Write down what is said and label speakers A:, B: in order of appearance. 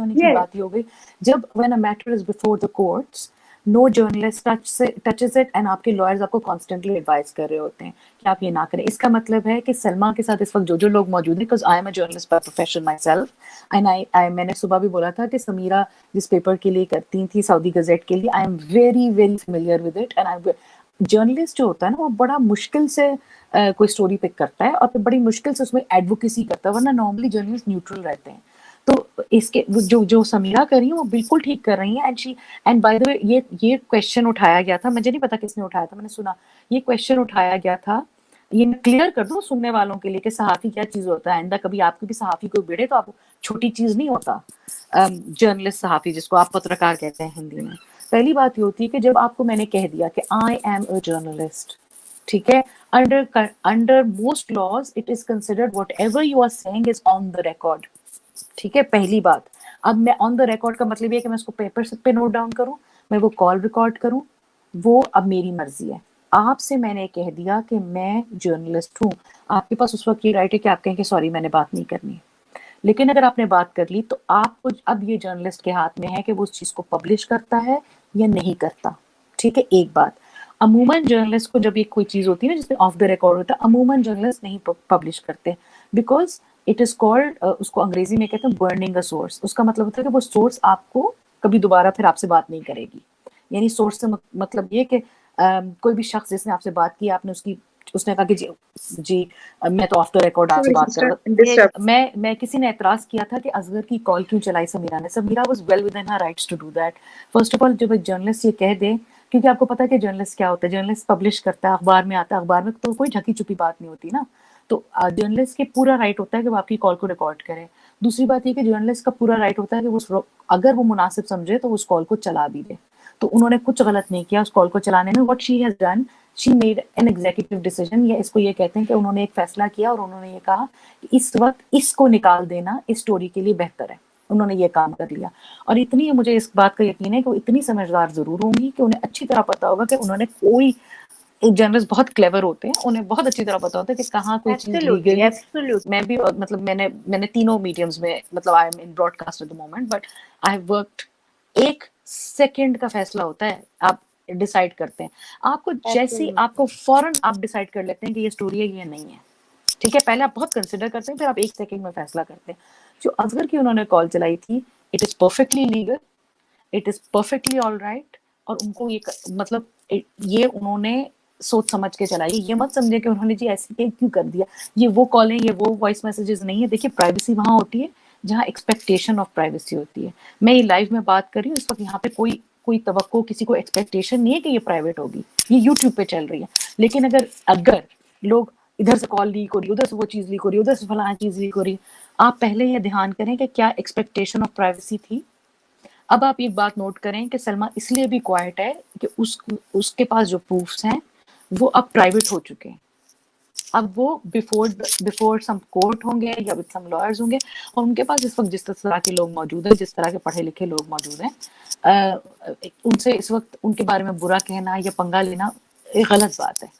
A: होने की बात ही हो गई. जब when a matter is before the courts, no journalist touches it and आपके lawyers आपको constantly advise कर रहे होते हैं कि आप ये ना करें. इसका मतलब है कि सलमा के साथ इस वक्त जो लोग मौजूद हैं, because I am a journalist by profession myself, and मैंने सुबह भी बोला था कि समीरा जिस पेपर के लिए करती थी सऊदी गजेट के लिए, I am very very familiar with it, and journalist जो होता है ना वो बड़ा मुश्किल से कोई स्टोरी पिक करता है और फिर बड़ी मुश्किल से उसमें एडवोकेसी करता है, वरना नॉर्मली जर्नलिस्ट न्यूट्रल रहते हैं. तो इसके जो समीरा कर रही है वो बिल्कुल ठीक कर रही है. एंड बाय द वे ये क्वेश्चन उठाया गया था, मुझे नहीं पता किसने उठाया था, मैंने सुना ये क्वेश्चन उठाया गया था. ये मैं क्लियर कर दूं सुनने वालों के लिए कि सहाफ़ी क्या चीज़ होता है. आइंदा कभी आपकी भी सहाफ़ी को भिड़े तो आप छोटी चीज़ नहीं होता जर्नलिस्ट सहाफ़ी, जिसको आप पत्रकार कहते हैं हिंदी में. पहली बात ये होती है कि जब आपको मैंने कह दिया कि आई एम अ जर्नलिस्ट, ठीक है, under most laws it is considered whatever you are saying is on the record. ठीक है, पहली बात. अब मैं ऑन द रिकॉर्ड का मतलब ये है कि मैं उसको पेपर पे नोट डाउन करूं, मैं वो कॉल रिकॉर्ड करूं, वो अब मेरी मर्जी है. आपसे मैंने कह दिया कि मैं जर्नलिस्ट हूं, आपके पास उस वक्त ये राइट है कि आप कहें कि सॉरी मैंने बात नहीं करनी. लेकिन अगर आपने बात कर ली तो आपको अब ये जर्नलिस्ट के हाथ में है कि वो उस चीज़ को पब्लिश करता है या नहीं करता. ठीक है, एक बात. अमूमन जर्नलिस्ट को जब ये कोई चीज़ होती है ना जिसमें ऑफ द रिकॉर्ड होता है, अमूमन जर्नलिस्ट नहीं पब्लिश करते, बिकॉज इट इज़ कॉल्ड, उसको अंग्रेजी में कहते हैं बर्निंग अ सोर्स. उसका मतलब होता है कि वो सोर्स आपको कभी दोबारा फिर आपसे बात नहीं करेगी. यानी सोर्स से मतलब ये कि कोई भी शख्स जिसने आपसे बात की, आपने उसने कहा कि जी मैं तो ऑफ द रिकॉर्ड आपसे बात कर रहा हूं. मैं किसी ने एतराज किया था कि असगर की कॉल क्यों चलाई समीरा ने. Sameera was well within her rights to do that. First of all जब एक जर्नलिस्ट ये कह दे, क्योंकि आपको पता है कि जर्नलिस्ट क्या होता है, जर्नलिस्ट पब्लिश करता है, अखबार में आता है, अखबार में तो कोई ढकी छुपी बात नहीं होती ना. तो जर्नलिस्ट के पूरा राइट होता है कि वो आपकी कॉल को रिकॉर्ड करे. दूसरी बात ये कि जर्नलिस्ट का पूरा राइट होता है कि वो अगर वो मुनासिब समझे तो उस कॉल को चला भी दे. तो उन्होंने कुछ गलत नहीं किया उस कॉल को चलाने में. What she has done, she made an executive decision, या इसको ये कहते हैं कि उन्होंने एक फैसला किया और उन्होंने ये कहा कि इस वक्त इसको निकाल देना इस स्टोरी के लिए बेहतर है. उन्होंने ये काम कर लिया. और इतनी मुझे इस बात का यकीन है कि वो इतनी समझदार जरूर होंगी कि उन्हें अच्छी तरह पता होगा कि उन्होंने कोई, एक जर्नलिस्ट बहुत क्लेवर होते हैं, उन्हें बहुत अच्छी तरह पता होता है कि कहाँ कोई चीज ली गई. मैं भी मतलब मैंने तीनों मीडियम्स में, मतलब I am in broadcast at the moment, but I have worked. एक सेकंड का फैसला होता है, आप डिसाइड करते हैं. आपको जैसे आपको फौरन आप डिसाइड कर लेते हैं कि ये स्टोरी है ये नहीं है. ठीक है, पहले आप बहुत कंसिडर करते हैं, फिर आप एक सेकंड में फैसला करते हैं. जो असगर की उन्होंने कॉल चलाई थी, it is perfectly legal, it is perfectly all right. और उनको ये मतलब ये उन्होंने सोच समझ के चलाई. ये मत समझे कि उन्होंने जी ऐसे क्यों कर दिया, ये वो कॉल है, ये वो वॉइस मैसेजेस नहीं है. देखिए, प्राइवेसी वहां होती है जहाँ एक्सपेक्टेशन ऑफ प्राइवेसी होती है. मैं ये लाइव में बात कर रही हूँ इस वक्त, यहाँ पे कोई तवक्को, किसी को एक्सपेक्टेशन नहीं है कि ये प्राइवेट होगी, ये यूट्यूब पे चल रही है. लेकिन अगर लोग इधर से कॉल लीक हो रही, उधर से वो चीज लीक हो रही, उधर से फलाना चीज लीक हो रही, आप पहले ये ध्यान करें कि क्या एक्सपेक्टेशन ऑफ प्राइवेसी थी. अब आप एक बात नोट करें कि सलमा इसलिए भी क्वाइट है कि उसके पास जो प्रूफ्स हैं वो अब प्राइवेट हो चुके हैं. अब वो बिफोर सम कोर्ट होंगे या विद सम लॉयर्स होंगे, और उनके पास इस वक्त जिस तरह के लोग मौजूद हैं, जिस तरह के पढ़े लिखे लोग मौजूद हैं, उनसे इस वक्त उनके बारे में बुरा कहना या पंगा लेना एक गलत बात है.